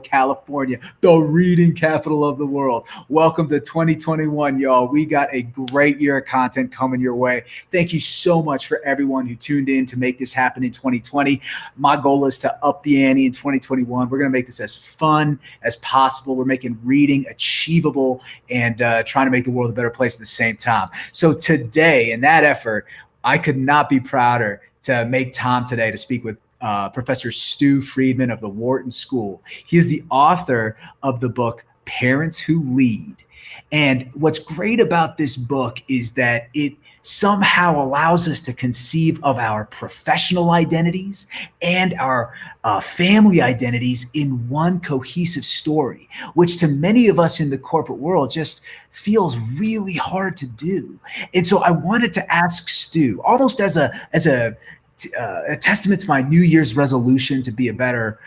California, the reading capital of the world. Welcome to 2021, y'all. We got a great year of content coming your way. Thank you so much for everyone who tuned in to make this happen in 2020. My goal is to up the ante in 2021. We're going to make this as fun as possible. We're making reading achievable and trying to make the world a better place at the same time. So today, in that effort, I could not be prouder to make time today to speak with Professor Stu Friedman of the Wharton School. He is the author of the book Parents Who Lead. And what's great about this book is that it somehow allows us to conceive of our professional identities and our family identities in one cohesive story, which to many of us in the corporate world just feels really hard to do. And so I wanted to ask Stu, almost as a testament to my New Year's resolution to be a better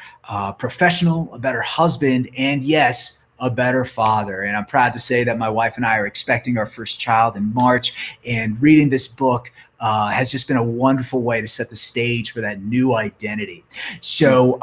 professional, a better husband, and yes, a better father. And I'm proud to say that my wife and I are expecting our first child in March, and reading this book has just been a wonderful way to set the stage for that new identity. So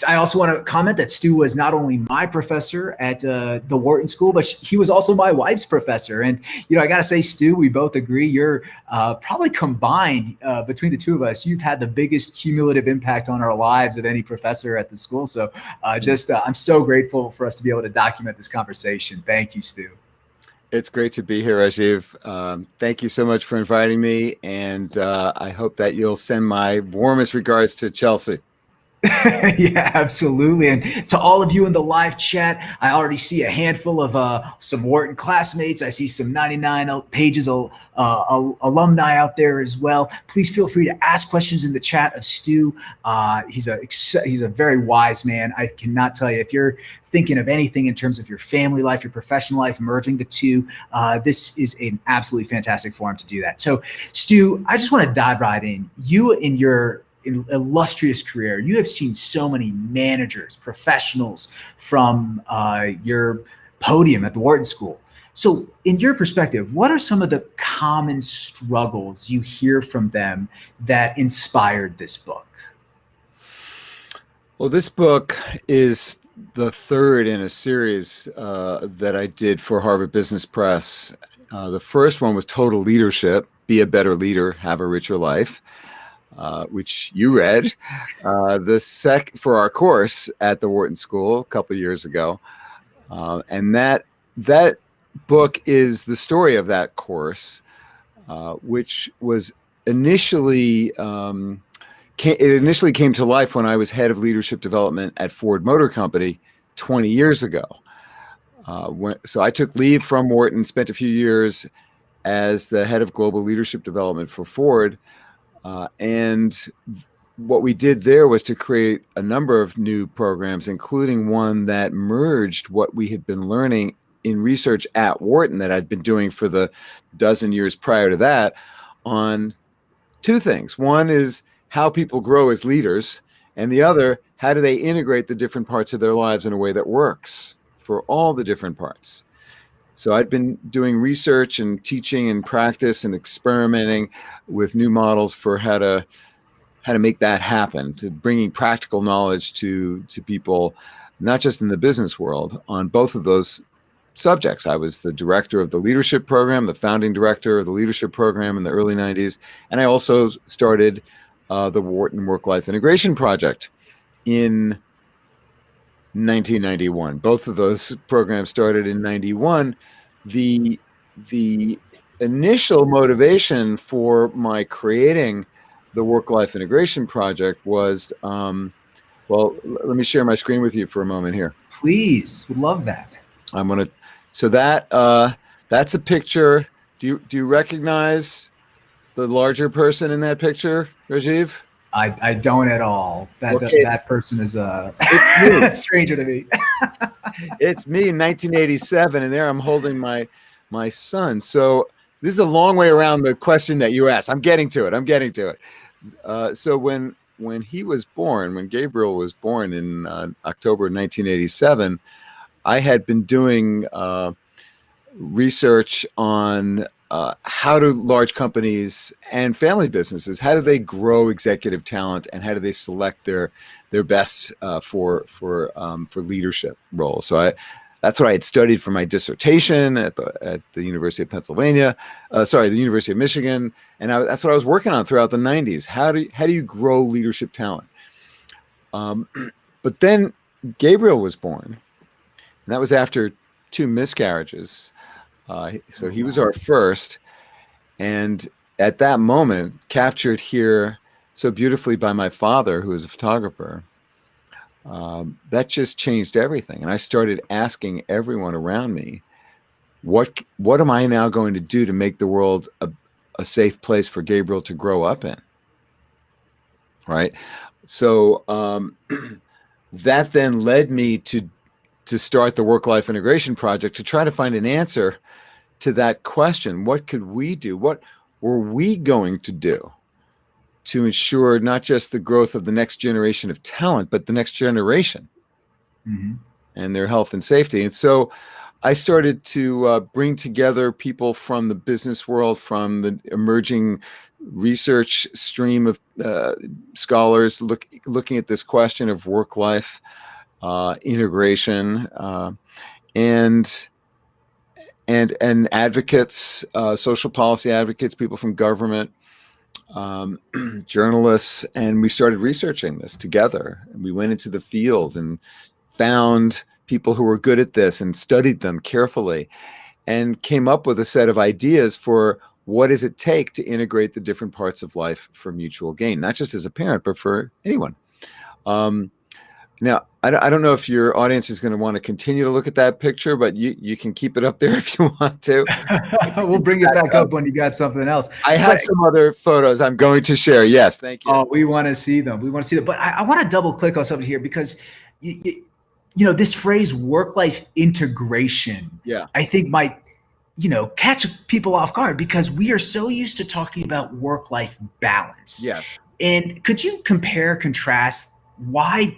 I also want to comment that Stu was not only my professor at the Wharton School, but he was also my wife's professor. And, I got to say, Stu, we both agree you're probably combined between the two of us, you've had the biggest cumulative impact on our lives of any professor at the school. So I'm so grateful for us to be able to document this conversation. Thank you, Stu. It's great to be here, Rajiv. Thank you so much for inviting me. And I hope that you'll send my warmest regards to Chelsea. Yeah, absolutely. And to all of you in the live chat, I already see a handful of some Wharton classmates. I see some 99 pages alumni out there as well. Please feel free to ask questions in the chat of Stu. He's a very wise man. I cannot tell you, if you're thinking of anything in terms of your family life, your professional life, merging the two, this is an absolutely fantastic forum to do that. So, Stu, I just want to dive right in. You, in your illustrious career, you have seen so many managers, professionals from your podium at the Wharton School. So in your perspective, what are some of the common struggles you hear from them that inspired this book? Well, this book is the third in a series that I did for Harvard Business Press. The first one was Total Leadership, Be a Better Leader, Have a Richer Life. Which you read, for our course at the Wharton School a couple of years ago, and that book is the story of that course, which was initially came to life when I was head of leadership development at Ford Motor Company 20 years ago. So I took leave from Wharton, spent a few years as the head of global leadership development for Ford. And what we did there was to create a number of new programs, including one that merged what we had been learning in research at Wharton that I'd been doing for the dozen years prior to that on two things. One is how people grow as leaders, and the other, how do they integrate the different parts of their lives in a way that works for all the different parts. So I'd been doing research and teaching and practice and experimenting with new models for how to make that happen, to bringing practical knowledge to people, not just in the business world, on both of those subjects. I was the director of the leadership program, the founding director of the leadership program in the early 90s. And I also started the Wharton Work-Life Integration Project in 1991. Both of those programs started in 91. The initial motivation for my creating the Work-Life Integration Project was, well, let me share my screen with you for a moment here. Please, would love that. So that's a picture. Do you recognize the larger person in that picture, Rajiv? I don't at all. That person is a stranger to me. It's me in 1987, and there I'm holding my son. So this is a long way around the question that you asked. I'm getting to it. So when he was born, when Gabriel was born in October 1987, I had been doing research on how do large companies and family businesses, how do they grow executive talent, and how do they select their best for leadership roles? So that's what I had studied for my dissertation at the University of Pennsylvania, the University of Michigan, and that's what I was working on throughout the 90s. How do you grow leadership talent? But then Gabriel was born, and that was after 2 miscarriages. So he was our first, and at that moment, captured here so beautifully by my father, who was a photographer, that just changed everything. And I started asking everyone around me, what am I now going to do to make the world a safe place for Gabriel to grow up in? Right. So that then led me to start the Work-Life Integration Project, to try to find an answer to that question. What could we do? What were we going to do to ensure not just the growth of the next generation of talent, but the next generation and their health and safety? And so I started to bring together people from the business world, from the emerging research stream of scholars looking at this question of work-life integration, and advocates, social policy advocates, people from government, journalists, and we started researching this together. And we went into the field and found people who were good at this and studied them carefully, and came up with a set of ideas for what does it take to integrate the different parts of life for mutual gain, not just as a parent, but for anyone. Now, I don't know if your audience is going to want to continue to look at that picture, but you can keep it up there if you want to. We'll bring it back up when you got something else. I have some other photos I'm going to share. Yes, thank you. Oh, we want to see them. But I want to double click on something here, because this phrase work-life integration, I think might, catch people off guard, because we are so used to talking about work-life balance. Yes. And could you compare, contrast why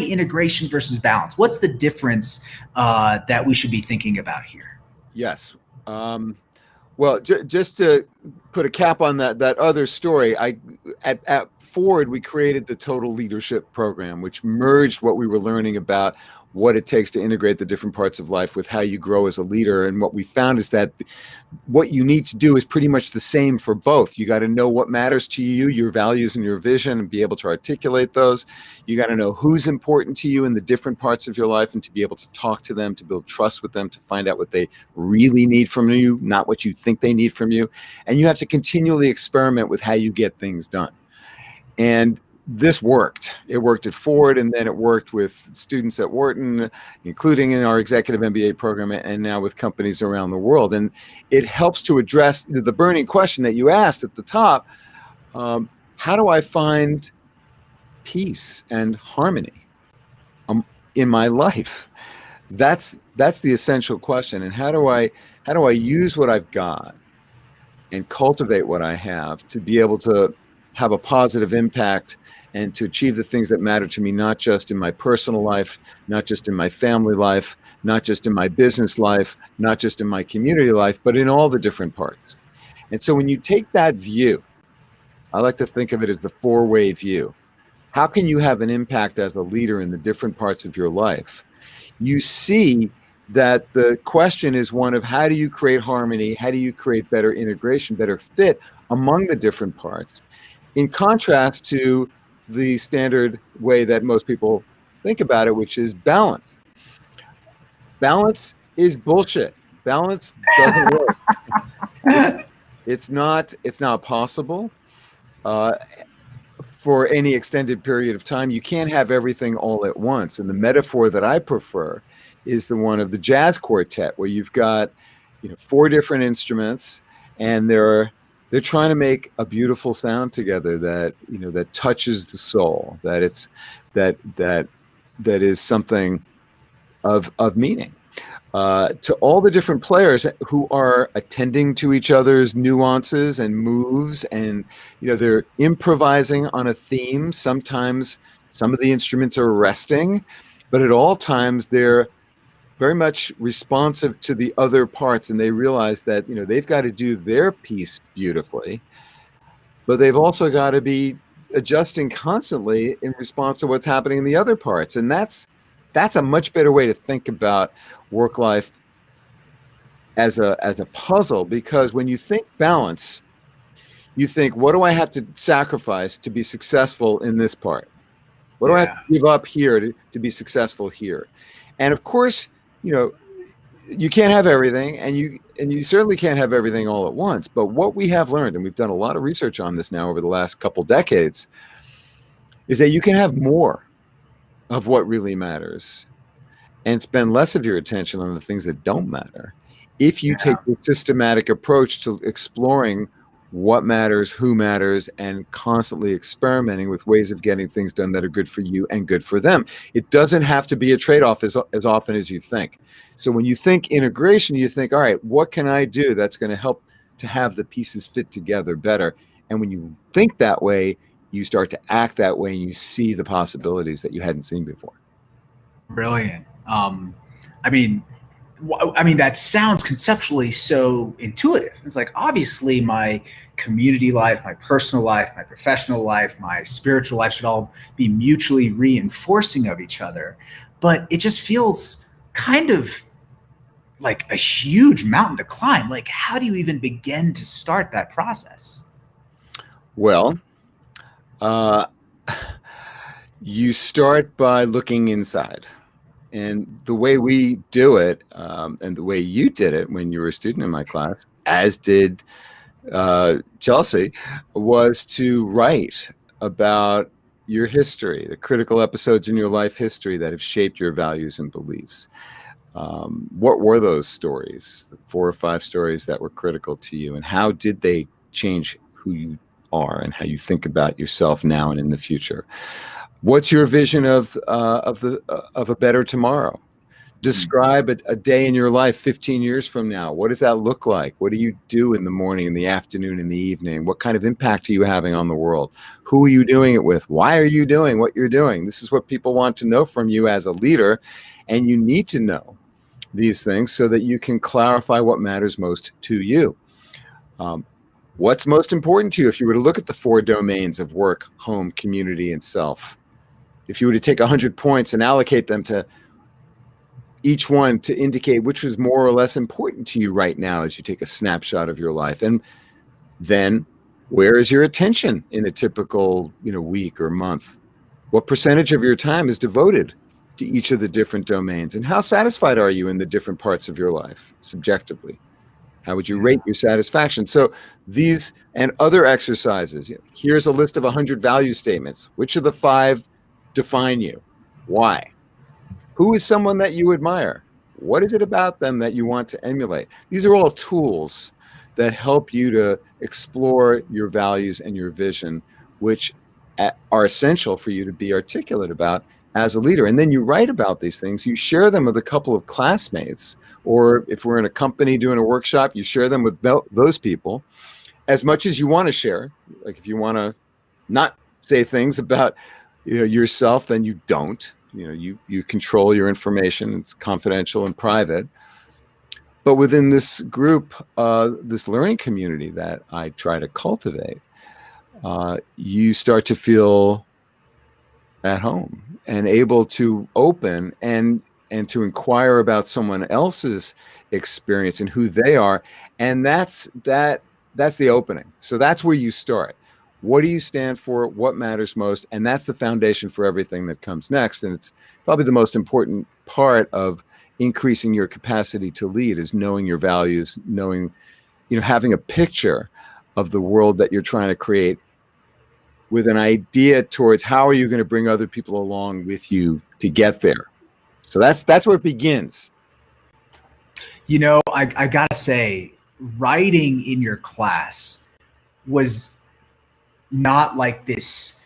integration versus balance? What's the difference that we should be thinking about here? Yes. Well, just to put a cap on that other story, at Ford, we created the Total Leadership Program, which merged what we were learning about what it takes to integrate the different parts of life with how you grow as a leader. And what we found is that what you need to do is pretty much the same for both. You got to know what matters to you, your values and your vision, and be able to articulate those. You got to know who's important to you in the different parts of your life, and to be able to talk to them, to build trust with them, to find out what they really need from you, not what you think they need from you. And you have to continually experiment with how you get things done. And this worked. It worked at Ford, and then it worked with students at Wharton, including in our executive MBA program, and now with companies around the world. And it helps to address the burning question that you asked at the top. How do I find peace and harmony in my life? That's the essential question. And how do I use what I've got and cultivate what I have to be able to have a positive impact and to achieve the things that matter to me, not just in my personal life, not just in my family life, not just in my business life, not just in my community life, but in all the different parts. And so when you take that view, I like to think of it as the 4-way view. How can you have an impact as a leader in the different parts of your life? You see that the question is one of how do you create harmony? How do you create better integration, better fit among the different parts? In contrast to the standard way that most people think about it, which is balance. Balance is bullshit. Balance doesn't work. It's not possible for any extended period of time. You can't have everything all at once. And the metaphor that I prefer is the one of the jazz quartet, where you've got 4 different instruments, and they're trying to make a beautiful sound together that that touches the soul, that is something of meaning. To all the different players who are attending to each other's nuances and moves, and they're improvising on a theme. Sometimes some of the instruments are resting, but at all times they're very much responsive to the other parts, and they realize that, you know, they've got to do their piece beautifully, but they've also got to be adjusting constantly in response to what's happening in the other parts. And that's a much better way to think about work life as a puzzle, because when you think balance, you think, what do I have to sacrifice to be successful in this part? What do I have to give up here to be successful here? And of course, you know, you can't have everything, and you certainly can't have everything all at once. But what we have learned, and we've done a lot of research on this now over the last couple decades, is that you can have more of what really matters and spend less of your attention on the things that don't matter if you take the systematic approach to exploring what matters, who matters, and constantly experimenting with ways of getting things done that are good for you and good for them. It doesn't have to be a trade-off as often as you think. So when you think integration, you think, all right, what can I do that's going to help to have the pieces fit together better? And when you think that way, you start to act that way, and you see the possibilities that you hadn't seen before. Brilliant. I mean, that sounds conceptually so intuitive. It's like, obviously my community life, my personal life, my professional life, my spiritual life should all be mutually reinforcing of each other. But it just feels kind of like a huge mountain to climb. Like, how do you even begin to start that process? Well, you start by looking inside. And the way we do it, and the way you did it when you were a student in my class, as did Chelsea, was to write about your history, the critical episodes in your life history that have shaped your values and beliefs. What were those stories, the 4 or 5 stories that were critical to you, and how did they change who you are and how you think about yourself now and in the future? What's your vision of a better tomorrow? Describe a day in your life 15 years from now. What does that look like? What do you do in the morning, in the afternoon, in the evening? What kind of impact are you having on the world? Who are you doing it with? Why are you doing what you're doing? This is what people want to know from you as a leader, and you need to know these things so that you can clarify what matters most to you. What's most important to you? If you were to look at the 4 domains of work, home, community, and self, if you were to take 100 points and allocate them to each one to indicate which was more or less important to you right now as you take a snapshot of your life, and then where is your attention in a typical, week or month? What percentage of your time is devoted to each of the different domains, and how satisfied are you in the different parts of your life subjectively? How would you rate your satisfaction? So these and other exercises, here's a list of 100 value statements. Which of the 5 define you? Why? Who is someone that you admire? What is it about them that you want to emulate? These are all tools that help you to explore your values and your vision, which are essential for you to be articulate about as a leader. And then you write about these things. You share them with a couple of classmates, or if we're in a company doing a workshop, you share them with those people as much as you want to share. Like, if you want to not say things about yourself, then you don't. You control your information. It's confidential and private. But within this group, this learning community that I try to cultivate, you start to feel at home and able to open and to inquire about someone else's experience and who they are. And that's the opening. So that's where you start. What do you stand for? What matters most? And that's the foundation for everything that comes next. And it's probably the most important part of increasing your capacity to lead, is knowing your values, knowing, having a picture of the world that you're trying to create with an idea towards how are you going to bring other people along with you to get there. So that's where it begins. I gotta say, writing in your class was not like this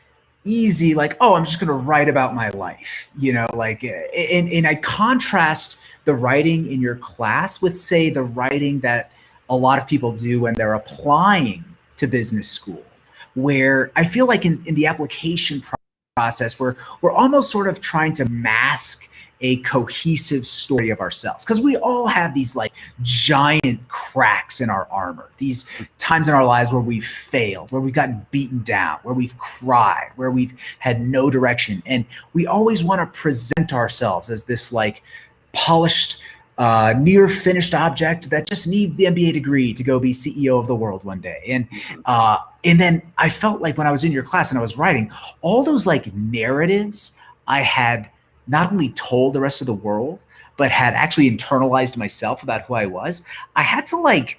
easy, like, oh, I'm just going to write about my life, and I contrast the writing in your class with, say, the writing that a lot of people do when they're applying to business school, where I feel like in the application process, we're almost sort of trying to mask a cohesive story of ourselves. Because we all have these like giant cracks in our armor, these times in our lives where we've failed, where we've gotten beaten down, where we've cried, where we've had no direction. And we always want to present ourselves as this like polished, near finished object that just needs the MBA degree to go be CEO of the world one day. And then I felt like when I was in your class and I was writing, all those like narratives I had not only told the rest of the world, but had actually internalized myself about who I was. I had to like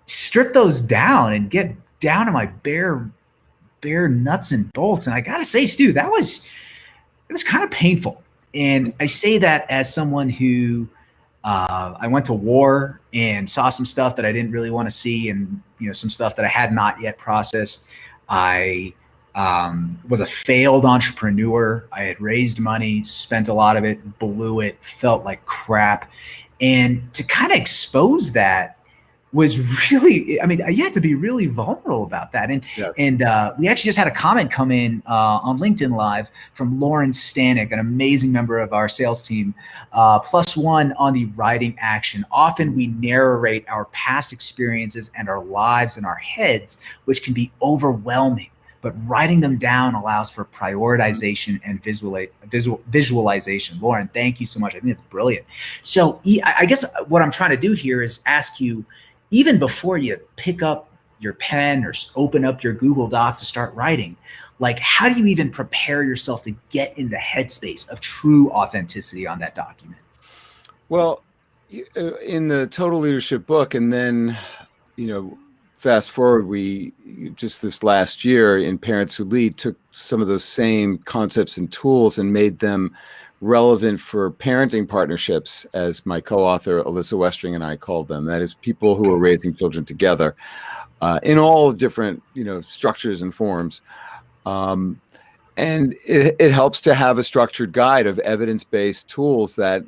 strip those down and get down to my bare nuts and bolts. And I gotta say, Stu, it was kind of painful. And I say that as someone who I went to war and saw some stuff that I didn't really want to see, and some stuff that I had not yet processed. I was a failed entrepreneur. I had raised money, spent a lot of it, blew it, felt like crap. And to kind of expose that was really, I mean, you had to be really vulnerable about that. And Yes. We actually just had a comment come in on LinkedIn Live from Lauren Stanek, an amazing member of our sales team. +1 on the writing action. Often we narrate our past experiences and our lives in our heads, which can be overwhelming. But writing them down allows for prioritization and visualization. Lauren, thank you so much. I think it's brilliant. So I guess what I'm trying to do here is ask you, even before you pick up your pen or open up your Google Doc to start writing, like how do you even prepare yourself to get in the headspace of true authenticity on that document? Well, in the Total Leadership book, and then, fast forward, we just this last year in Parents Who Lead took some of those same concepts and tools and made them relevant for parenting partnerships, as my co-author Alyssa Westring and I called them. That is, people who are raising children together in all different structures and forms. And it helps to have a structured guide of evidence-based tools that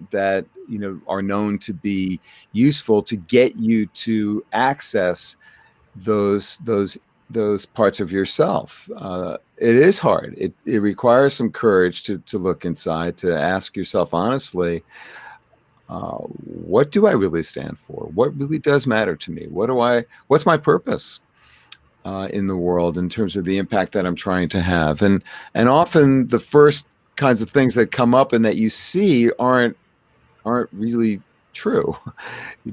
are known to be useful to get you to access those parts of yourself. It is hard. It requires some courage to look inside, to ask yourself honestly, what do I really stand for? What really does matter to me? What's my purpose in the world in terms of the impact that I'm trying to have? And often the first kinds of things that come up and that you see aren't really true,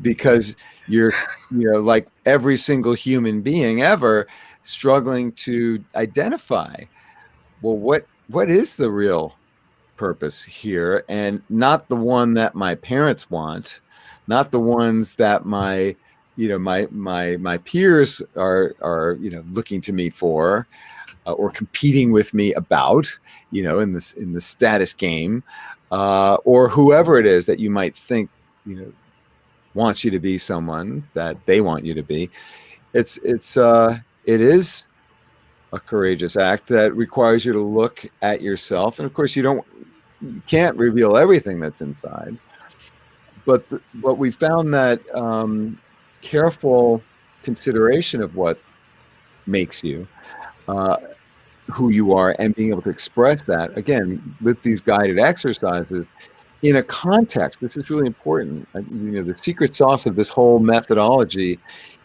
because you're like every single human being ever, struggling to identify, well, what is the real purpose here, and not the one that my parents want, not the ones that my peers are looking to me for, or competing with me about, in the status game, or whoever it is that you might think wants you to be someone that they want you to be. It is a courageous act that requires you to look at yourself, and of course you can't reveal everything that's inside. But what we found that careful consideration of what makes you who you are, and being able to express that again with these guided exercises in a context. This is really important. The secret sauce of this whole methodology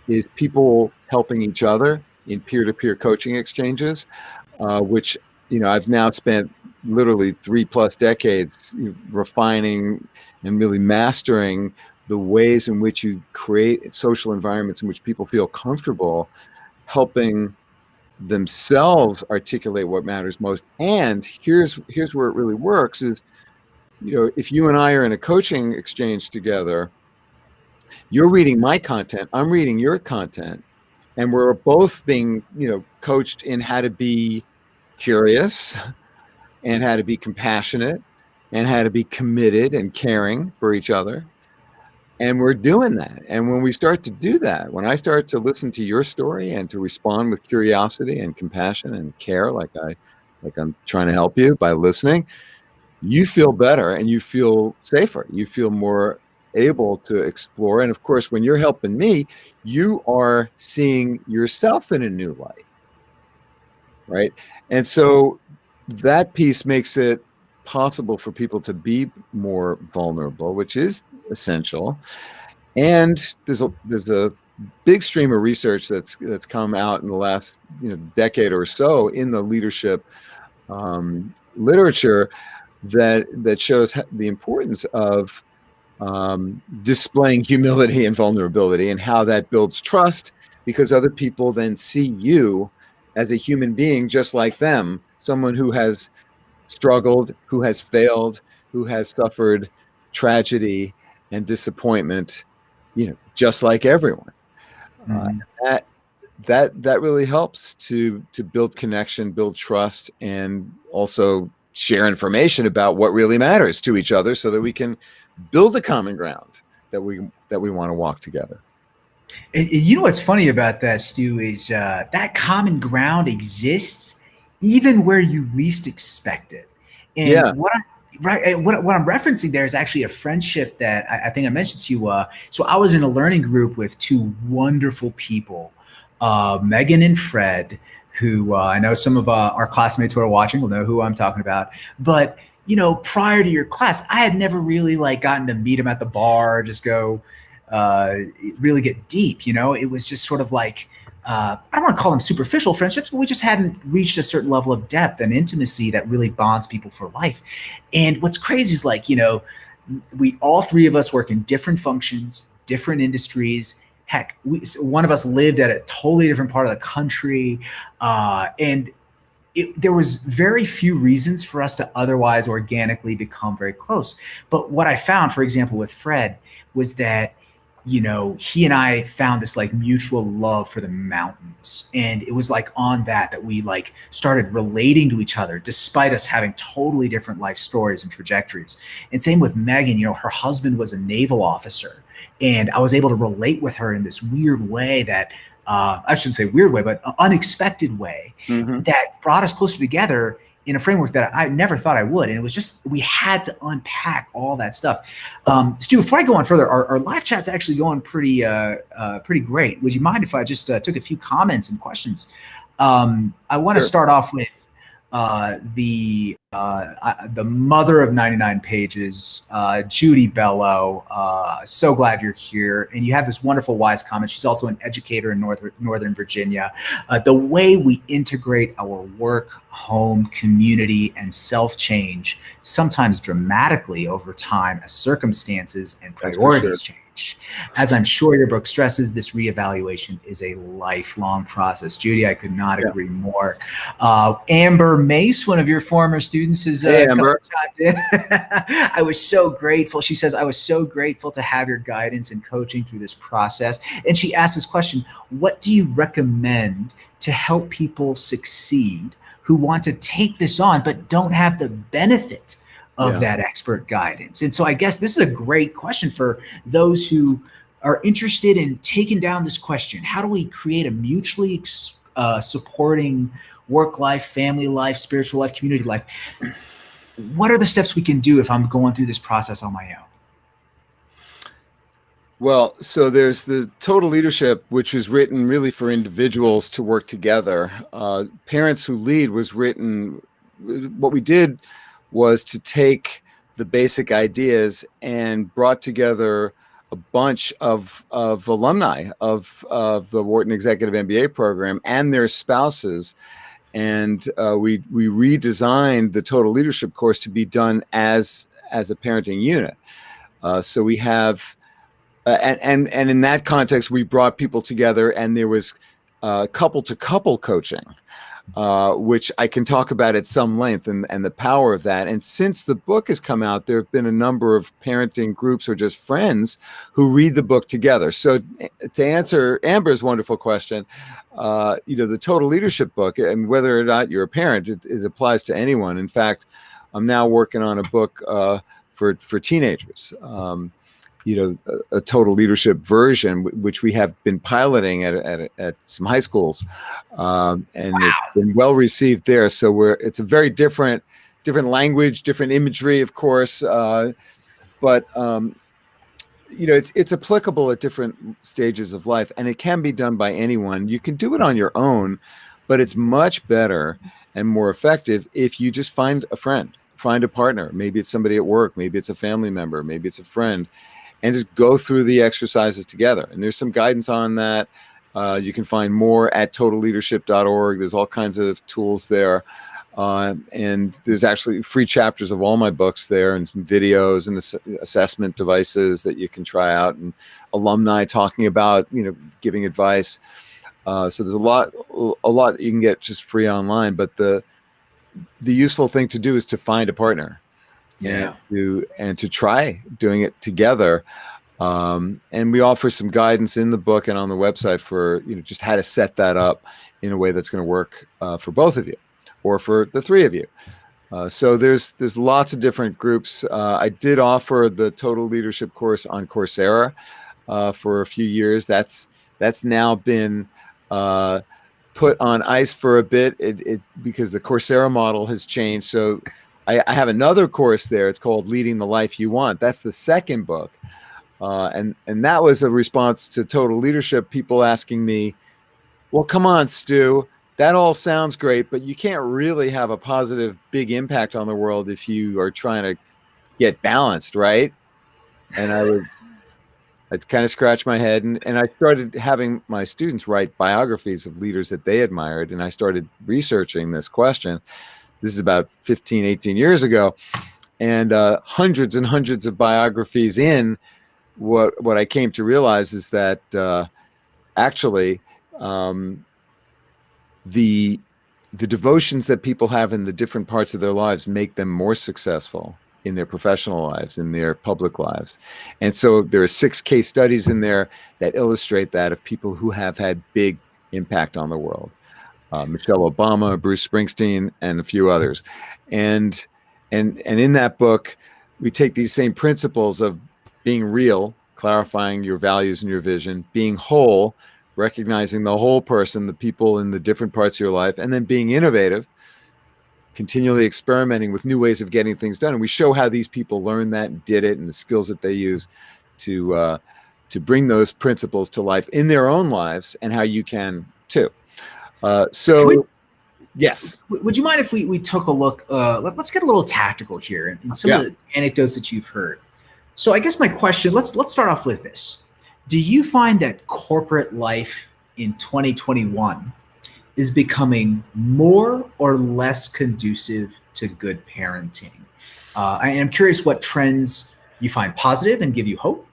is people helping each other in peer-to-peer coaching exchanges, which I've now spent literally 3+ decades refining and really mastering the ways in which you create social environments in which people feel comfortable helping themselves articulate what matters most. And here's where it really works is, if you and I are in a coaching exchange together, you're reading my content, I'm reading your content, and we're both being, coached in how to be curious and how to be compassionate and how to be committed and caring for each other. And we're doing that. And when we start to do that, when I start to listen to your story and to respond with curiosity and compassion and care, like I'm trying to help you by listening, you feel better and you feel safer. You feel more able to explore. And of course, when you're helping me, you are seeing yourself in a new light, right? And so that piece makes it possible for people to be more vulnerable, which is essential. And there's a big stream of research that's come out in the last decade or so in the leadership literature that shows the importance of displaying humility and vulnerability, and how that builds trust, because other people then see you as a human being just like them, someone who has struggled, who has failed, who has suffered tragedy and disappointment, just like everyone. Mhm. That really helps to build connection, build trust, and also share information about what really matters to each other, so that we can build a common ground that we want to walk together. You know what's funny about that, Stu, is that common ground exists even where you least expect it. Yeah. And what I'm referencing there is actually a friendship that I think I mentioned to you. So I was in a learning group with two wonderful people, Megan and Fred, who I know some of our classmates who are watching will know who I'm talking about. But prior to your class, I had never really gotten to meet them at the bar, just go really get deep. It was just sort of I don't want to call them superficial friendships, but we just hadn't reached a certain level of depth and intimacy that really bonds people for life. And what's crazy is we all three of us work in different functions, different industries. Heck, one of us lived at a totally different part of the country. And there was very few reasons for us to otherwise organically become very close. But what I found, for example, with Fred, was that he and I found this mutual love for the mountains. And it was on that we started relating to each other, despite us having totally different life stories and trajectories. And same with Megan, her husband was a naval officer, and I was able to relate with her in this weird way that, I shouldn't say weird way, but unexpected way, that brought us closer together in a framework that I never thought I would. And it was just, we had to unpack all that stuff. Stu, before I go on further, our live chat's actually going pretty great. Would you mind if I just took a few comments and questions? I want to start off with the mother of 99 pages, Judy Bello. So glad you're here. And you have this wonderful wise comment. She's also an educator in Northern Virginia. The way we integrate our work, home, community, and self-change, sometimes dramatically over time as circumstances and priorities change. As I'm sure your book stresses, this reevaluation is a lifelong process. Judy, I could not agree more. Amber Mace, one of your former students, has chimed in. I was so grateful. She says, I was so grateful to have your guidance and coaching through this process. And she asked this question: what do you recommend to help people succeed who want to take this on but don't have the benefit of that expert guidance? And so I guess this is a great question for those who are interested in taking down this question. How do we create a mutually supporting work life, family life, spiritual life, community life? What are the steps we can do if I'm going through this process on my own? Well, so there's the Total Leadership, which was written really for individuals to work together. Parents Who Lead was written, what we did was to take the basic ideas and brought together a bunch of alumni of the Wharton Executive MBA program and their spouses. And we redesigned the Total Leadership course to be done as a parenting unit. So we have, and in that context, we brought people together, and there was couple-to-couple coaching, which I can talk about at some length, and the power of that. And since the book has come out, there have been a number of parenting groups or just friends who read the book together. So to answer Amber's wonderful question, the Total Leadership book, and whether or not you're a parent, it applies to anyone. In fact, I'm now working on a book for teenagers. A Total Leadership version, which we have been piloting at some high schools, and it's been well received there. So it's a very different language, different imagery, of course, but it's applicable at different stages of life, and it can be done by anyone. You can do it on your own, but it's much better and more effective if you just find a friend find a partner. Maybe it's somebody at work, maybe it's a family member, maybe it's a friend, and just go through the exercises together. And there's some guidance on that. You can find more at totalleadership.org. There's all kinds of tools there. And there's actually free chapters of all my books there, and some videos and assessment devices that you can try out, and alumni talking about, giving advice. So there's a lot you can get just free online, but the useful thing to do is to find a partner. Yeah. And to try doing it together. And we offer some guidance in the book and on the website for, just how to set that up in a way that's going to work for both of you, or for the three of you. So there's lots of different groups. I did offer the Total Leadership course on Coursera for a few years. That's now been put on ice for a bit, because the Coursera model has changed. So I have another course there. It's called Leading the Life You Want. That's the second book. And that was a response to Total Leadership, people asking me, well, come on, Stu, that all sounds great, but you can't really have a positive, big impact on the world if you are trying to get balanced, right? And I'd kind of scratch my head, and I started having my students write biographies of leaders that they admired, and I started researching this question. This is about 15, 18 years ago, and hundreds and hundreds of biographies in, what I came to realize is that actually the devotions that people have in the different parts of their lives make them more successful in their professional lives, in their public lives. And so there are 6 case studies in there that illustrate that, of people who have had big impact on the world. Michelle Obama, Bruce Springsteen, and a few others. And in that book, we take these same principles of being real, clarifying your values and your vision, being whole, recognizing the whole person, the people in the different parts of your life, and then being innovative, continually experimenting with new ways of getting things done. And we show how these people learned that and did it, and the skills that they use to bring those principles to life in their own lives, and how you can too. Yes. Would you mind if we took a look? Let's get a little tactical here in some of the anecdotes that you've heard. So I guess my question, let's start off with this. Do you find that corporate life in 2021 is becoming more or less conducive to good parenting? And I'm curious what trends you find positive and give you hope,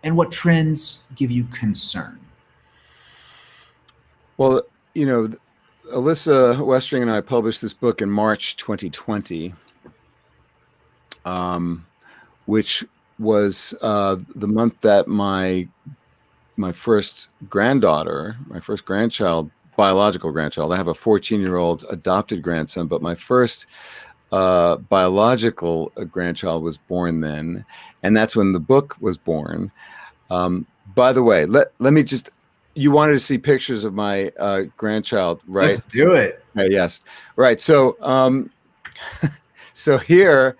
and what trends give you concern. Well, Alyssa Westring and I published this book in March 2020, which was the month that my first granddaughter, my first grandchild, biological grandchild. I have a 14-year-old adopted grandson, but my first biological grandchild was born then, and that's when the book was born. By the way, let me just. You wanted to see pictures of my grandchild, right? Let's do it. Yes, right. So, so here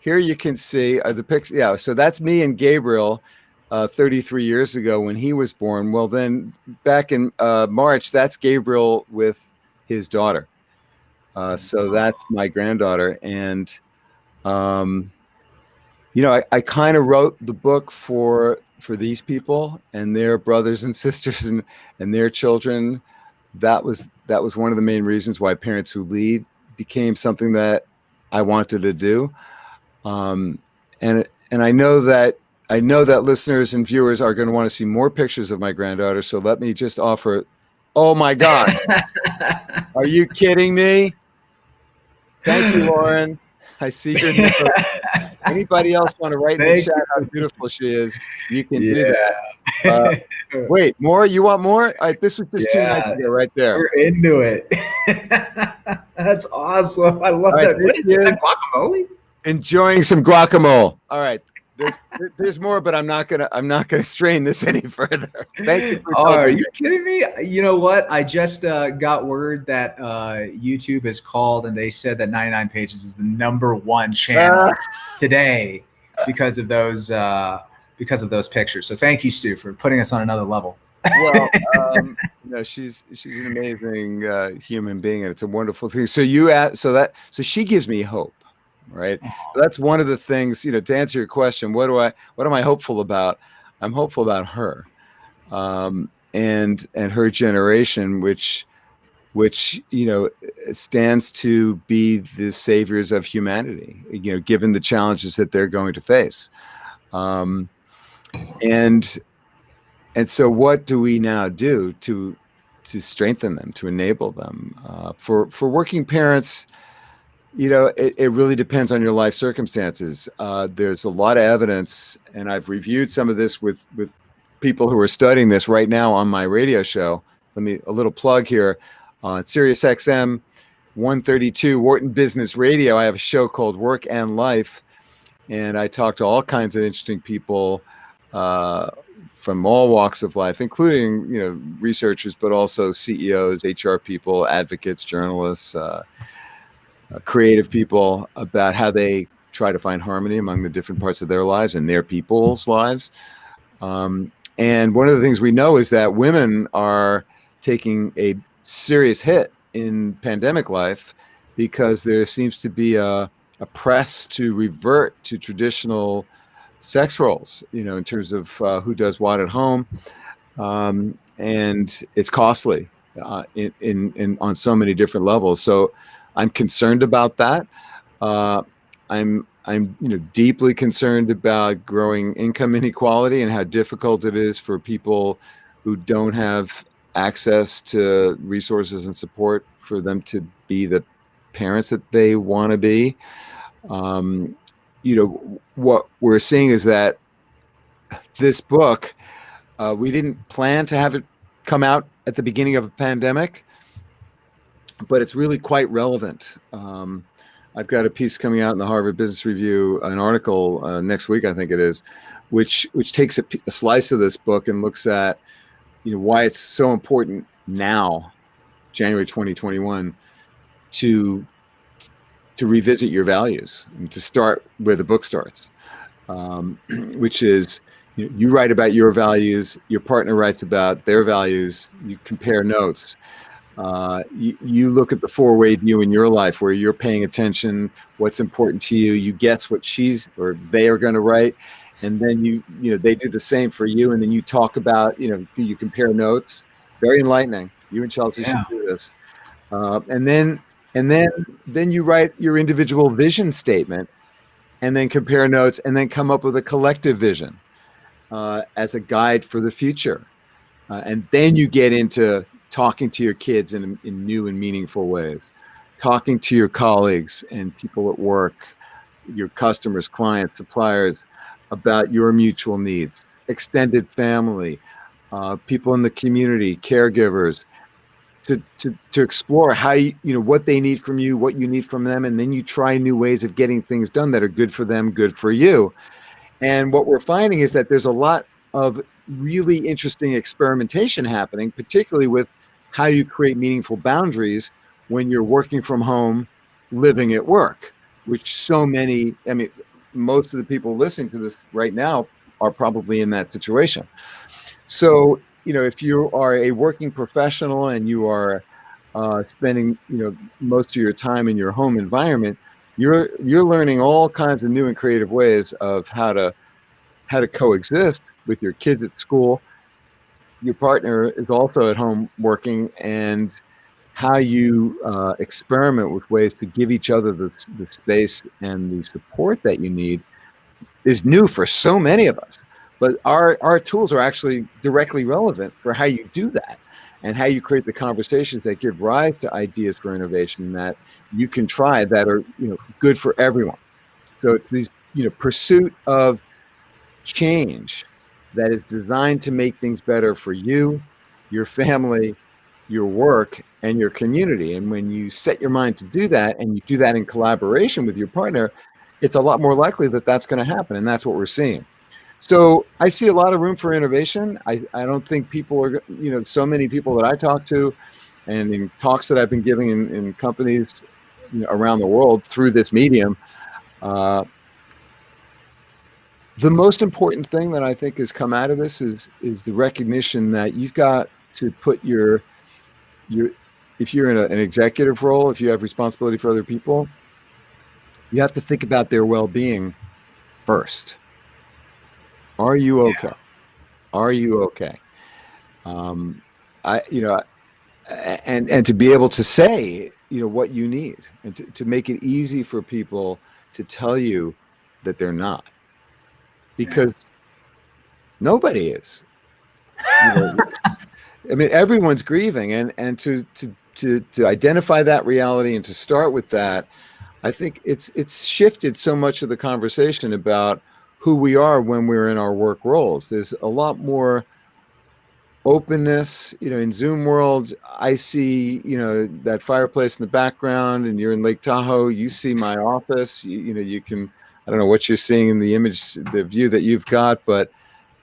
you can see the picture. Yeah, so that's me and Gabriel 33 years ago when he was born. Well, then back in March, that's Gabriel with his daughter. So that's my granddaughter, and I kind of wrote the book for these people and their brothers and sisters and their children. That was one of the main reasons why Parents Who Lead became something that I wanted to do. And I know that listeners and viewers are going to want to see more pictures of my granddaughter. So let me just offer. Oh my God. Are you kidding me? Thank you, Lauren. I see your note. Anybody else want to write in the chat how beautiful she is? You can do that. Wait, more? You want more? All right, this was just 2 nights ago right there. We're into it. That's awesome. I love that. What is that, guacamole? Enjoying some guacamole. All right. There's more, but I'm not gonna strain this any further. Thank you. Are you kidding me? You know what? I just got word that YouTube has called, and they said that 99pages is the #1 channel today because of those pictures. So thank you, Stu, for putting us on another level. Well, she's an amazing human being, and it's a wonderful thing. So she gives me hope. right? So that's one of the things, to answer your question, what am I hopeful about? I'm hopeful about her, and her generation, which stands to be the saviors of humanity, given the challenges that they're going to face. And so what do we now do to strengthen them, to enable them? For working parents, it really depends on your life circumstances. There's a lot of evidence, and I've reviewed some of this with people who are studying this right now on my radio show. A little plug here on Sirius XM 132 Wharton Business Radio. I have a show called Work and Life, and I talk to all kinds of interesting people from all walks of life, including researchers, but also CEOs, HR people, advocates, journalists, creative people, about how they try to find harmony among the different parts of their lives and their people's lives. And one of the things we know is that women are taking a serious hit in pandemic life because there seems to be a press to revert to traditional sex roles, in terms of who does what at home. And it's costly in on so many different levels. So I'm concerned about that. I'm deeply concerned about growing income inequality and how difficult it is for people who don't have access to resources and support for them to be the parents that they want to be. What we're seeing is that this book, we didn't plan to have it come out at the beginning of a pandemic, but it's really quite relevant. I've got a piece coming out in the Harvard Business Review, an article next week, I think it is, which takes a slice of this book and looks at, why it's so important now, January 2021, to revisit your values and to start where the book starts, which is, you write about your values, your partner writes about their values, you compare notes. You look at the four-way view in your life where you're paying attention, what's important to you, you guess what she's or they are going to write, and then they do the same for you, and then you talk about, you compare notes. Very enlightening. You and Chelsea should do this. And then you write your individual vision statement, and then compare notes, and then come up with a collective vision as a guide for the future. And then you get into talking to your kids in new and meaningful ways, talking to your colleagues and people at work, your customers, clients, suppliers, about your mutual needs, extended family, people in the community, caregivers, to explore how what they need from you, what you need from them, and then you try new ways of getting things done that are good for them, good for you. And what we're finding is that there's a lot of really interesting experimentation happening, particularly with how you create meaningful boundaries when you're working from home, living at work, which most of the people listening to this right now are probably in that situation. So, if you are a working professional and you are spending, most of your time in your home environment, you're learning all kinds of new and creative ways of how to coexist with your kids at school. Your partner is also at home working, and how you experiment with ways to give each other the space and the support that you need is new for so many of us. But our tools are actually directly relevant for how you do that and how you create the conversations that give rise to ideas for innovation that you can try that are good for everyone. So it's these pursuit of change that is designed to make things better for you, your family, your work, and your community. And when you set your mind to do that, and you do that in collaboration with your partner, it's a lot more likely that that's going to happen. And that's what we're seeing. So I see a lot of room for innovation. I don't think people are, so many people that I talk to and in talks that I've been giving in companies around the world through this medium, the most important thing that I think has come out of this is the recognition that you've got to put if you're in an executive role, if you have responsibility for other people, you have to think about their well-being first. Are you Yeah. okay? Are you okay? Um, I, you know, and to be able to say, what you need, and to make it easy for people to tell you that they're not, Yeah. because nobody is. You know, I mean, everyone's grieving, and to identify that reality and to start with that, I think it's shifted so much of the conversation about who we are when we're in our work roles. There's a lot more openness, in Zoom world. I see, that fireplace in the background, and you're in Lake Tahoe. You see my office. You can. I don't know what you're seeing in the image, the view that you've got, but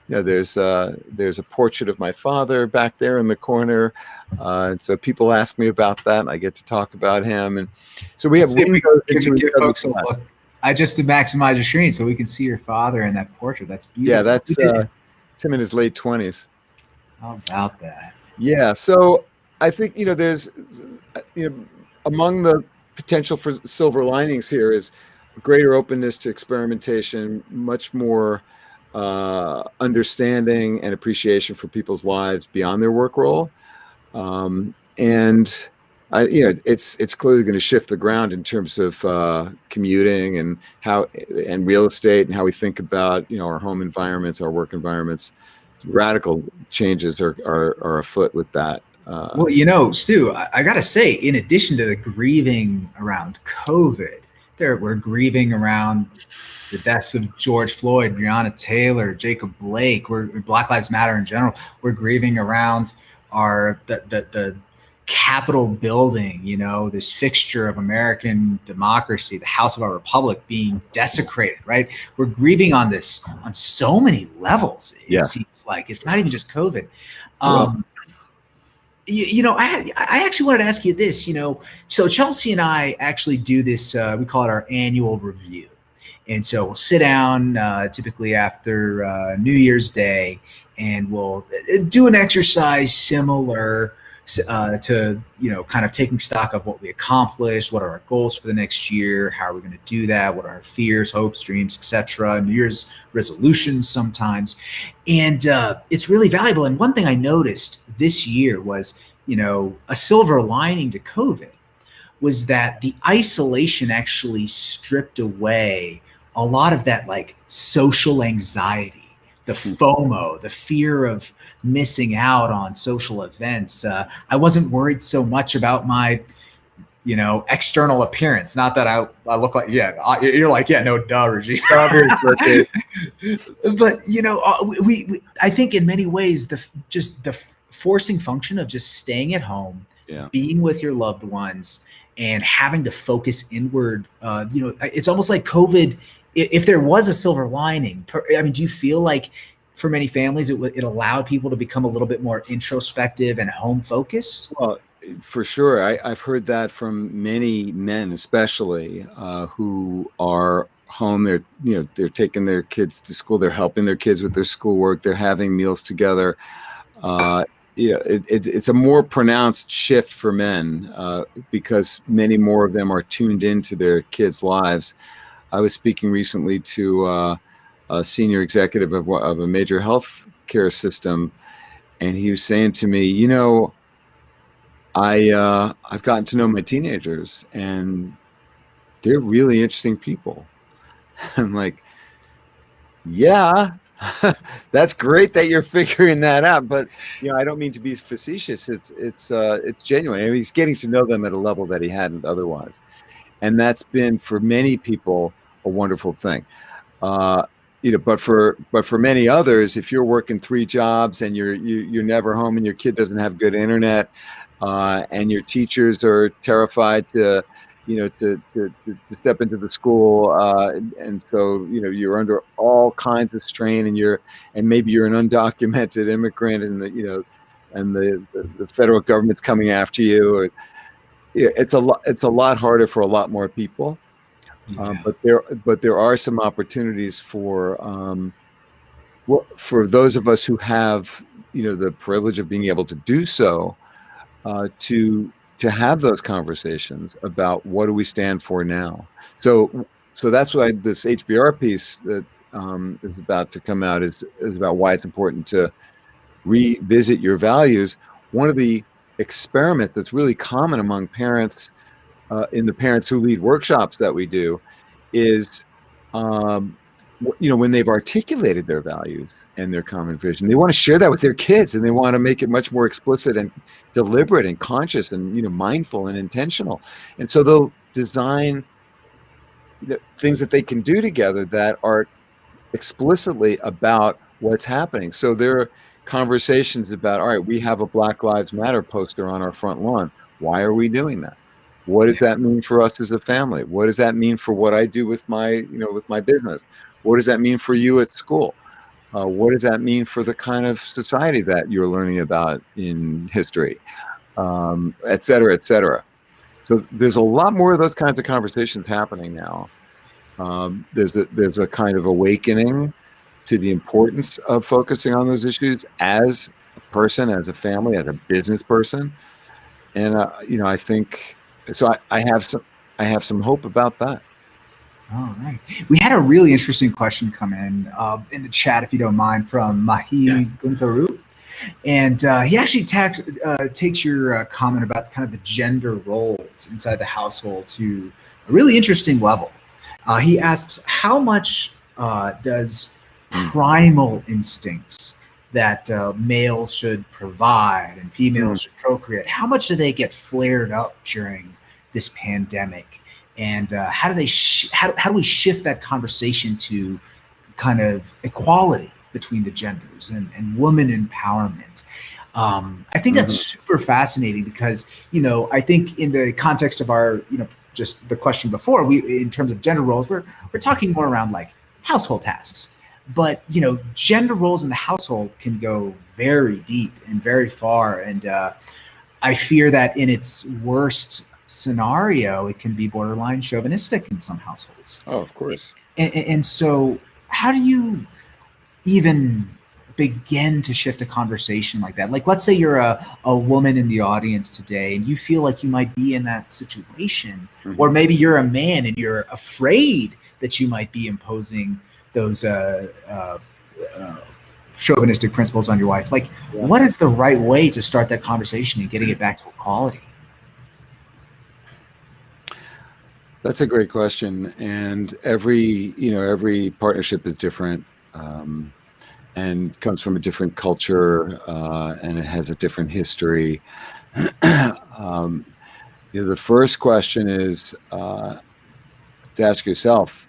there's a portrait of my father back there in the corner, and so people ask me about that, and I get to talk about him, and so we have Let's see if we windows can into each give other's folks a lives. look. I just to maximize your screen so we can see your father in that portrait. That's Yeah, beautiful. that's Tim in his late 20s. How about that? Yeah, so I think there's among the potential for silver linings here is greater openness to experimentation, much more understanding and appreciation for people's lives beyond their work role, and it's clearly going to shift the ground in terms of commuting and real estate and how we think about our home environments, our work environments. Radical changes are afoot with that. Well, Stu, I got to say, in addition to the grieving around COVID, we're grieving around the deaths of George Floyd, Breonna Taylor, Jacob Blake. We're Black Lives Matter in general. We're grieving around the Capitol building, this fixture of American democracy, the house of our republic being desecrated, right? We're grieving on this on so many levels. It seems like it's not even just COVID. I actually wanted to ask you this, so Chelsea and I actually do this, we call it our annual review. And so we'll sit down typically after New Year's Day, and we'll do an exercise similar to, kind of taking stock of what we accomplished, what are our goals for the next year, how are we going to do that, what are our fears, hopes, dreams, etc., New Year's resolutions sometimes. And it's really valuable. And one thing I noticed this year was, a silver lining to COVID was that the isolation actually stripped away a lot of that like social anxiety, the FOMO, the fear of missing out on social events. I wasn't worried so much about my, external appearance. Not that I look like, you're like, yeah, no, duh, Rajiv. But I think in many ways the forcing function of just staying at home, being with your loved ones, and having to focus inward. It's almost like COVID. If there was a silver lining, do you feel like for many families it allowed people to become a little bit more introspective and home focused? Well, for sure. I've heard that from many men, especially who are home. They're taking their kids to school. They're helping their kids with their schoolwork. They're having meals together. It's a more pronounced shift for men because many more of them are tuned into their kids' lives. I was speaking recently to a senior executive of a major health care system, and he was saying to me, I've gotten to know my teenagers, and they're really interesting people. I'm like, yeah, that's great that you're figuring that out, but I don't mean to be facetious. It's genuine. I mean, he's getting to know them at a level that he hadn't otherwise, and that's been for many people a wonderful thing. But for many others, if you're working 3 jobs and you're never home and your kid doesn't have good internet, and your teachers are terrified to step into the school, and so you're under all kinds of strain, and maybe you're an undocumented immigrant, and the federal government's coming after you. Or, it's a lot harder for a lot more people. But there are some opportunities for those of us who have the privilege of being able to do so, to have those conversations about what do we stand for now. So So that's why this HBR piece that is about to come out is about why it's important to revisit your values. One of the experiments that's really common among parents in the Parents Who Lead workshops that we do is, when they've articulated their values and their common vision, they want to share that with their kids, and they want to make it much more explicit and deliberate and conscious and, mindful and intentional. And so they'll design things that they can do together that are explicitly about what's happening. So there are conversations about, all right, we have a Black Lives Matter poster on our front lawn. Why are we doing that? What does that mean for us as a family? What does that mean for what I do with my, with my business? What does that mean for you at school? What does that mean for the kind of society that you're learning about in history, et cetera, et cetera? So there's a lot more of those kinds of conversations happening now. There's a kind of awakening to the importance of focusing on those issues as a person, as a family, as a business person, and I think so. I have some hope about that. All right. We had a really interesting question come in the chat, if you don't mind, from Mahi Guntaru. And he actually takes your comment about kind of the gender roles inside the household to a really interesting level. He asks, how much does primal instincts that males should provide and females should procreate, how much do they get flared up during this pandemic? And how do we shift that conversation to kind of equality between the genders and woman empowerment? I think that's super fascinating because, I think in the context of our, just the question before, in terms of gender roles, we're talking more around like household tasks. But, gender roles in the household can go very deep and very far. And I fear that in its worst scenario, it can be borderline chauvinistic in some households. Oh, of course. And so how do you even begin to shift a conversation like that? Like, let's say you're a woman in the audience today and you feel like you might be in that situation, or maybe you're a man and you're afraid that you might be imposing those chauvinistic principles on your wife. Like, what is the right way to start that conversation and getting it back to equality? That's a great question, and every partnership is different, and comes from a different culture, and it has a different history. The first question is to ask yourself,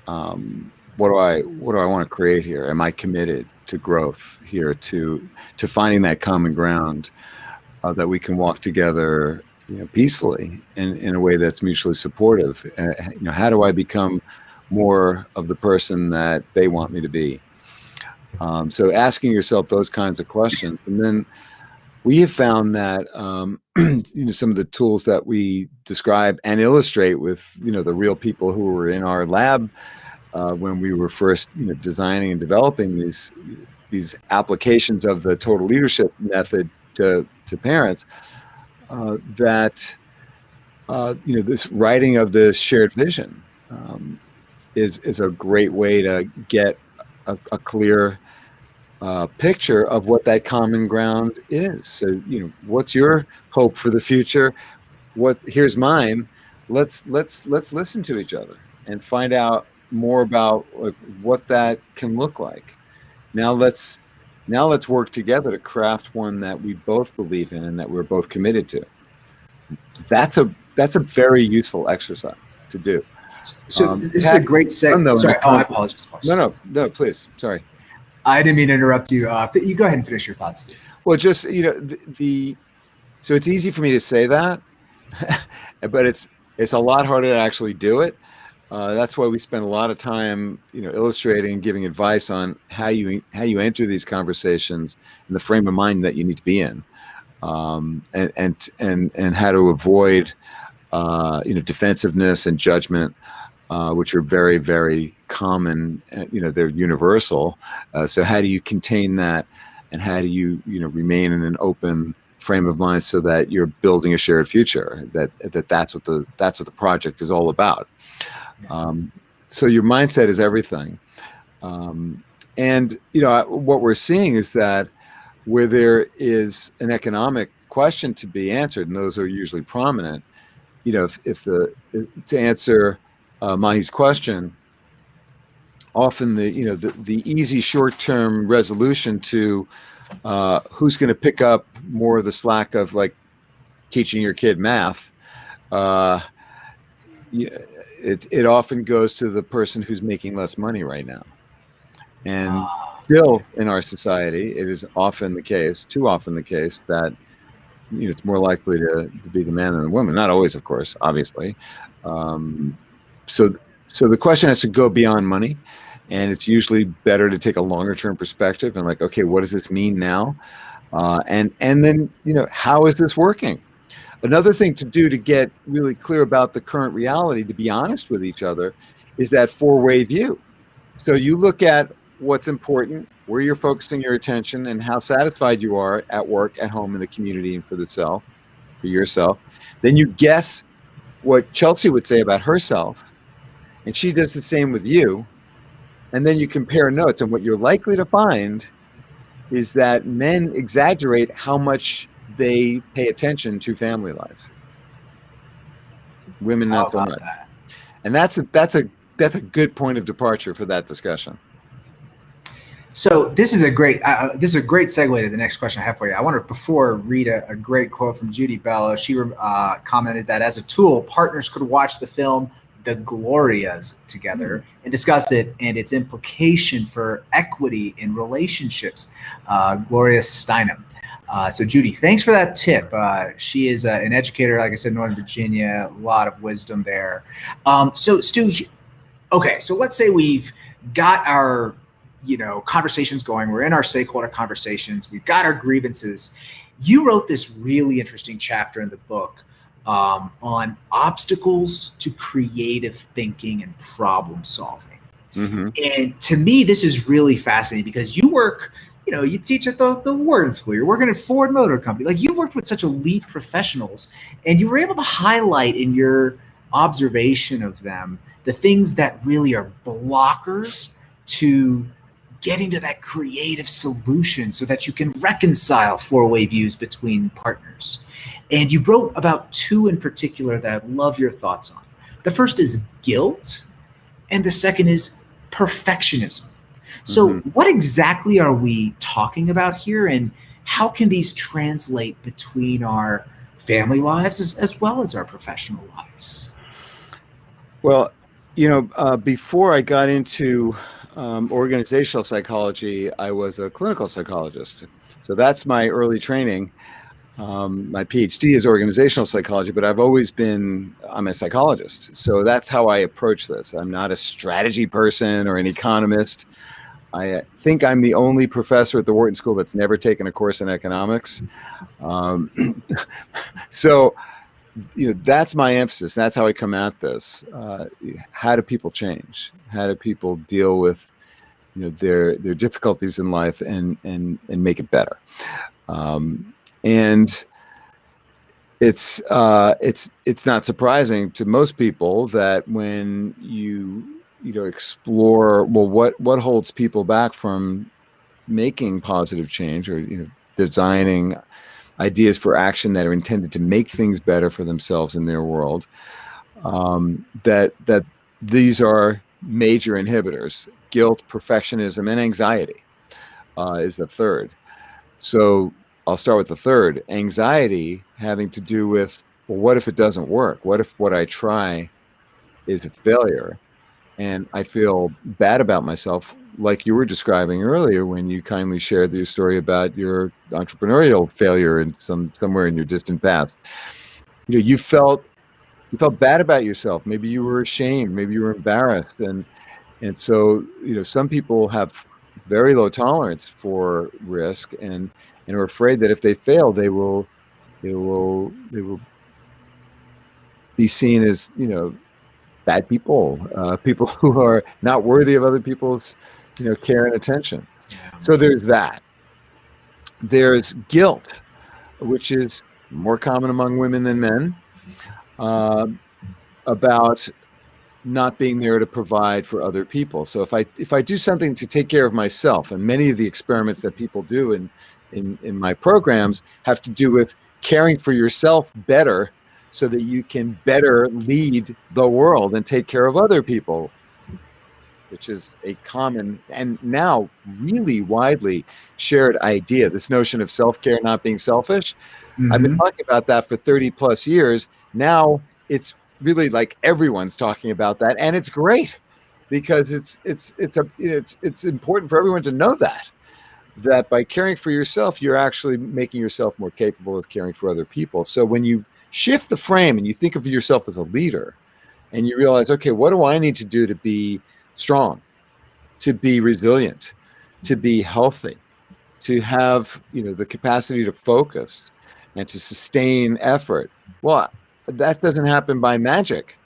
what do I want to create here? Am I committed to growth here, to finding that common ground that we can walk together, peacefully and in a way that's mutually supportive? How do I become more of the person that they want me to be? So asking yourself those kinds of questions. And then we have found that, some of the tools that we describe and illustrate with, the real people who were in our lab when we were first, designing and developing these applications of the total leadership method to parents, that this writing of the shared vision is a great way to get a clear picture of what that common ground is. So, what's your hope for the future? Here's mine. Let's listen to each other and find out more about what that can look like. Now let's work together to craft one that we both believe in and that we're both committed to. That's a very useful exercise to do. So this is a great segue. Sorry, I apologize. No, please. Sorry. I didn't mean to interrupt you. You go ahead and finish your thoughts, Steve. Well, just, so it's easy for me to say that, but it's a lot harder to actually do it. That's why we spend a lot of time, illustrating, giving advice on how you enter these conversations in the frame of mind that you need to be in, and how to avoid, defensiveness and judgment, which are very, very common. They're universal. So how do you contain that, and how do you, remain in an open frame of mind so that you're building a shared future, that's what the project is all about. So your mindset is everything. And what we're seeing is that where there is an economic question to be answered, and those are usually prominent, to answer Mahi's question, often the easy short-term resolution to who's going to pick up more of the slack of like teaching your kid math, it often goes to the person who's making less money right now. And still in our society, it is often the case, too often the case, that it's more likely to be the man than the woman. Not always, of course, obviously. So the question has to go beyond money, and it's usually better to take a longer term perspective and like, okay, what does this mean now? And then, how is this working? Another thing to do to get really clear about the current reality, to be honest with each other, is that four-way view. So you look at what's important, where you're focusing your attention, and how satisfied you are at work, at home, in the community, and for yourself. Then you guess what Chelsea would say about herself, and she does the same with you. And then you compare notes, and what you're likely to find is that men exaggerate how much they pay attention to family life. Women not so much. And that's a good point of departure for that discussion. So this is a great segue to the next question I have for you. I want to before read a great quote from Judy Bellow. She commented that as a tool, partners could watch the film The Glorias together and discuss it and its implication for equity in relationships. Gloria Steinem. So Judy, thanks for that tip. She is an educator, like I said, Northern Virginia, a lot of wisdom there. So Stu, okay, so let's say we've got our conversations going. We're in our stakeholder conversations. We've got our grievances. You wrote this really interesting chapter in the book on obstacles to creative thinking and problem solving. Mm-hmm. And to me, this is really fascinating because you work, you teach at the Wharton School. You're working at Ford Motor Company. Like, you've worked with such elite professionals, and you were able to highlight in your observation of them the things that really are blockers to getting to that creative solution so that you can reconcile four-way views between partners. And you wrote about two in particular that I'd love your thoughts on. The first is guilt, and the second is perfectionism. So what exactly are we talking about here, and how can these translate between our family lives as well as our professional lives? Well, before I got into organizational psychology, I was a clinical psychologist. So that's my early training. My PhD is organizational psychology, but I'm a psychologist. So that's how I approach this. I'm not a strategy person or an economist. I think I'm the only professor at the Wharton School that's never taken a course in economics. So that's my emphasis. That's how I come at this. How do people change? How do people deal with their difficulties in life and make it better? And it's not surprising to most people that when you explore what holds people back from making positive change or designing ideas for action that are intended to make things better for themselves in their world, that these are major inhibitors. Guilt, perfectionism, and anxiety is the third. So I'll start with the third. Anxiety having to do with, well, what if it doesn't work? What if what I try is a failure? And I feel bad about myself, like you were describing earlier when you kindly shared your story about your entrepreneurial failure in somewhere in your distant past. You felt bad about yourself. Maybe you were ashamed. Maybe you were embarrassed. And so some people have very low tolerance for risk and are afraid that if they fail, they will be seen as bad people, people who are not worthy of other people's, care and attention. So there's that. There's guilt. which is more common among women than men, about not being there to provide for other people. So if I do something to take care of myself, and many of the experiments that people do in my programs have to do with caring for yourself better so that you can better lead the world and take care of other people, which is a common and now really widely shared idea. This notion of self-care, not being selfish. I've been Mm-hmm. talking about that for 30 plus years. Now it's really like everyone's talking about that, and it's great because it's important for everyone to know that by caring for yourself, you're actually making yourself more capable of caring for other people. So when you shift the frame and you think of yourself as a leader, and you realize, okay, what do I need to do to be strong, to be resilient, to be healthy, to have the capacity to focus and to sustain effort? Well, that doesn't happen by magic.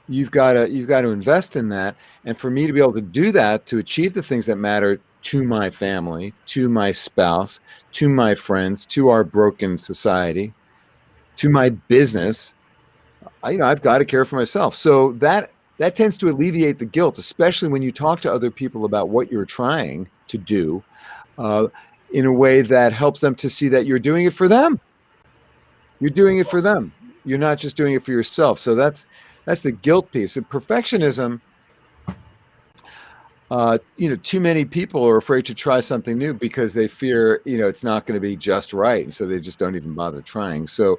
You've got to invest in that. And for me to be able to do that, to achieve the things that matter to my family, to my spouse, to my friends, to our broken society, to my business, I've got to care for myself. So that tends to alleviate the guilt, especially when you talk to other people about what you're trying to do, uh, in a way that helps them to see that you're doing it for them. You're doing it for them. You're not just doing it for yourself. So that's the guilt piece. And perfectionism, too many people are afraid to try something new because they fear, it's not going to be just right, and so they just don't even bother trying. So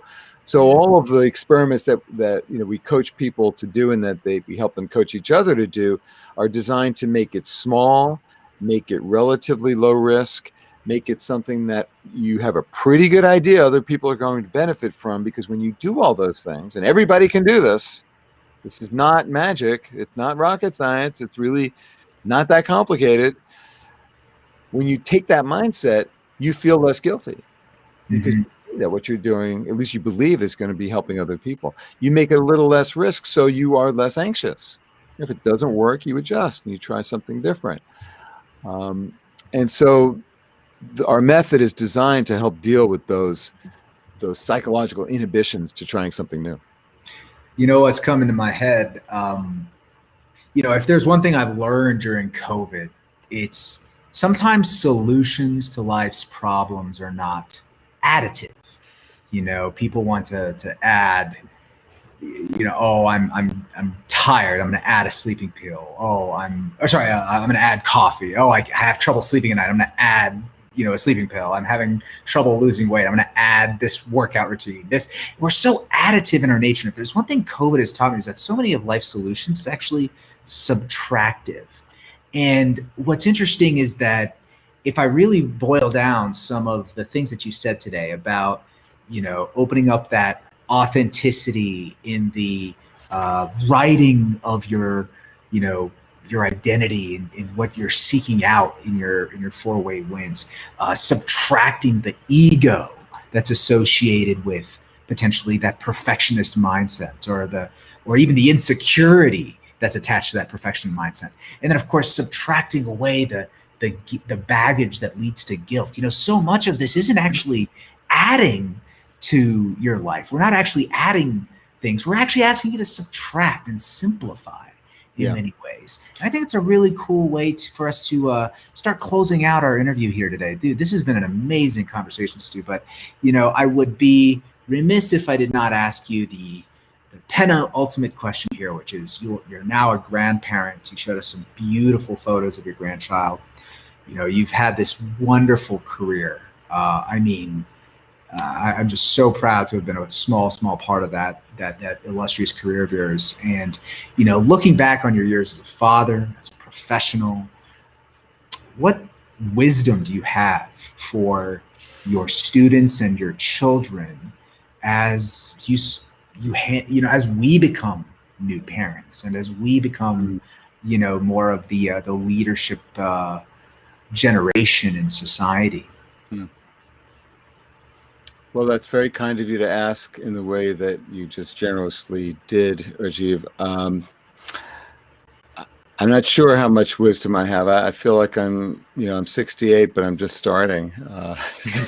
all of the experiments that we coach people to do, and that we help them coach each other to do, are designed to make it small, make it relatively low risk, make it something that you have a pretty good idea other people are going to benefit from. Because when you do all those things, and everybody can do this is not magic, it's not rocket science, it's really not that complicated. When you take that mindset, you feel less guilty because Mm-hmm. that what you're doing, at least you believe, is going to be helping other people. You make it a little less risk, so you are less anxious. If it doesn't work, you adjust and you try something different. And so our method is designed to help deal with those psychological inhibitions to trying something new. You know what's coming to my head? If there's one thing I've learned during COVID, it's sometimes solutions to life's problems are not additive. People want to add, oh, I'm tired. I'm going to add a sleeping pill. Oh, I'm going to add coffee. Oh, I have trouble sleeping at night. I'm going to add, a sleeping pill. I'm having trouble losing weight. I'm going to add this workout routine. We're so additive in our nature. If there's one thing COVID has taught me, is that so many of life's solutions is actually subtractive. And what's interesting is that if I really boil down some of the things that you said today about, opening up that authenticity in the writing of your, your identity and what you're seeking out in your four-way wins, subtracting the ego that's associated with potentially that perfectionist mindset, or even the insecurity that's attached to that perfection mindset, and then of course subtracting away the baggage that leads to guilt. So much of this isn't actually adding to your life. We're not actually adding things. We're actually asking you to subtract and simplify in many ways. And I think it's a really cool way for us to start closing out our interview here today. Dude, this has been an amazing conversation, Stu, but I would be remiss if I did not ask you the penultimate question here, which is you're now a grandparent. You showed us some beautiful photos of your grandchild. You've had this wonderful career. I'm just so proud to have been a small part of that illustrious career of yours. And, looking back on your years as a father, as a professional, what wisdom do you have for your students and your children as as we become new parents, and as we become, more of the leadership generation in society? Well, that's very kind of you to ask in the way that you just generously did, Rajiv. I'm not sure how much wisdom I have. I feel like I'm 68, but I'm just starting to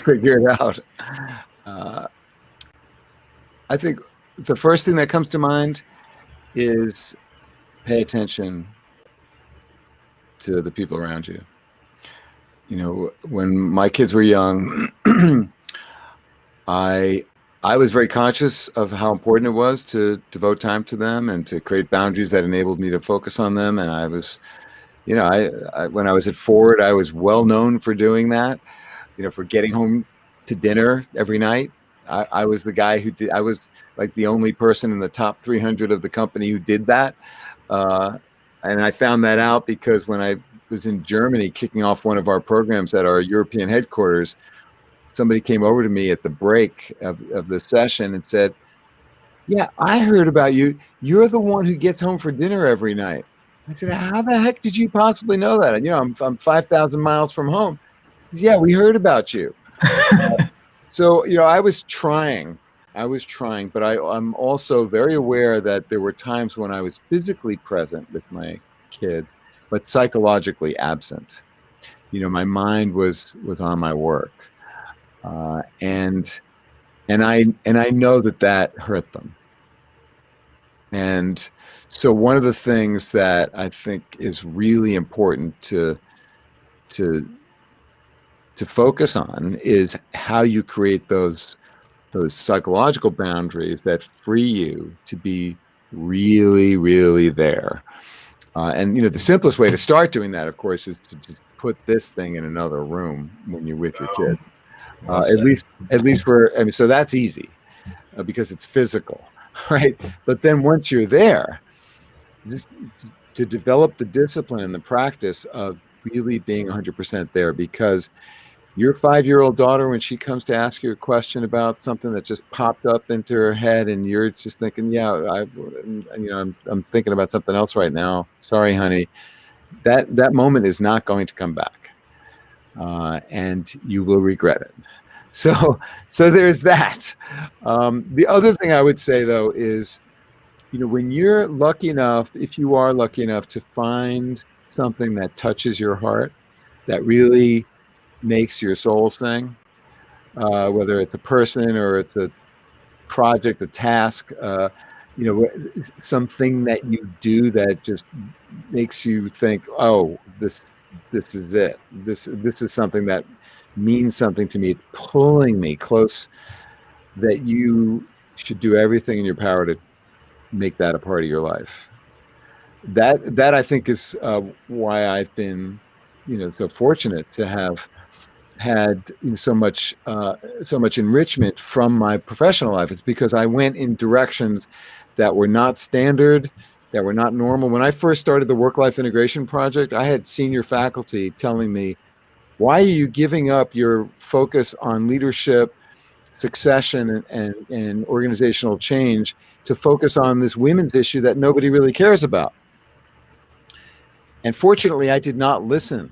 figure it out. Uh, I think the first thing that comes to mind is pay attention to the people around you. When my kids were young, I I was very conscious of how important it was to devote time to them and to create boundaries that enabled me to focus on them. And I was, when I was at Ford, I was well known for doing that. For getting home to dinner every night. I was the guy who did. I was like the only person in the top 300 of the company who did that. Uh, and I found that out because when I was in Germany kicking off one of our programs at our European headquarters, somebody came over to me at the break of the session and said, "Yeah, I heard about you. You're the one who gets home for dinner every night." I said, "How the heck did you possibly know that?" And, I'm 5,000 miles from home. He said, "Yeah, we heard about you." So, I was trying, but I'm also very aware that there were times when I was physically present with my kids, but psychologically absent. My mind was on my work. And I know that hurt them. And so one of the things that I think is really important to focus on is how you create those psychological boundaries that free you to be really, really there. And the simplest way to start doing that, of course, is to just put this thing in another room when you're with your kids. Well At least so that's easy because it's physical, right? But then once you're there, just to develop the discipline and the practice of really being 100% there, because your 5-year-old daughter, when she comes to ask you a question about something that just popped up into her head, and you're just thinking, "Yeah, I'm thinking about something else right now. Sorry, honey." That moment is not going to come back, and you will regret it. So there's that. The other thing I would say, though, is when you're lucky enough, if you are lucky enough to find something that touches your heart, that really makes your soul sing, whether it's a person or it's a project, a task, something that you do that just makes you think, "Oh, this is it. This is something that means something to me. It's pulling me close." That you should do everything in your power to make that a part of your life. That I think is why I've been, so fortunate to have had so much enrichment from my professional life. It's because I went in directions that were not standard, that were not normal. When I first started the work-life integration project, I had senior faculty telling me, "Why are you giving up your focus on leadership, succession, and organizational change to focus on this women's issue that nobody really cares about?" And fortunately, I did not listen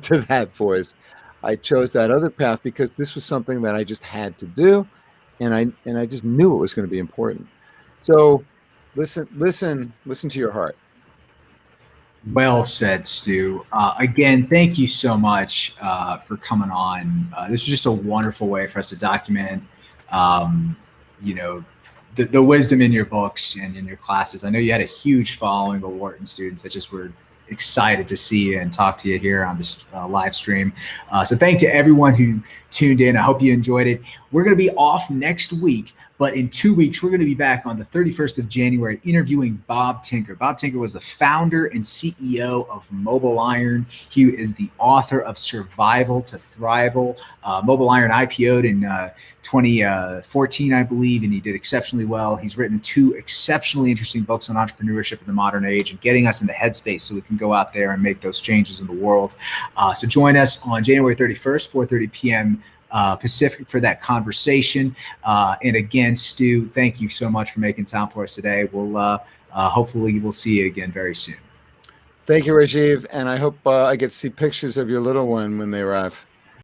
to that voice. I chose that other path because this was something that I just had to do, and I just knew it was going to be important. So listen to your heart. Well said, Stu. Again, thank you so much for coming on. This is just a wonderful way for us to document, um, the wisdom in your books and in your classes. I know you had a huge following of Wharton students that just were excited to see you and talk to you here on this live stream. So thank to everyone who tuned in. I hope you enjoyed it. We're going to be off next week, but in 2 weeks, we're going to be back on the 31st of January interviewing Bob Tinker. Bob Tinker was the founder and CEO of Mobile Iron. He is the author of Survival to Thrival. Mobile Iron IPO'd in 2014, I believe, and he did exceptionally well. He's written 2 exceptionally interesting books on entrepreneurship in the modern age and getting us in the headspace so we can go out there and make those changes in the world. So join us on January 31st, 4:30 p.m. Pacific for that conversation. And again, Stu, thank you so much for making time for us today. We'll hopefully we'll see you again very soon. Thank you, Rajiv, and I hope I get to see pictures of your little one when they arrive.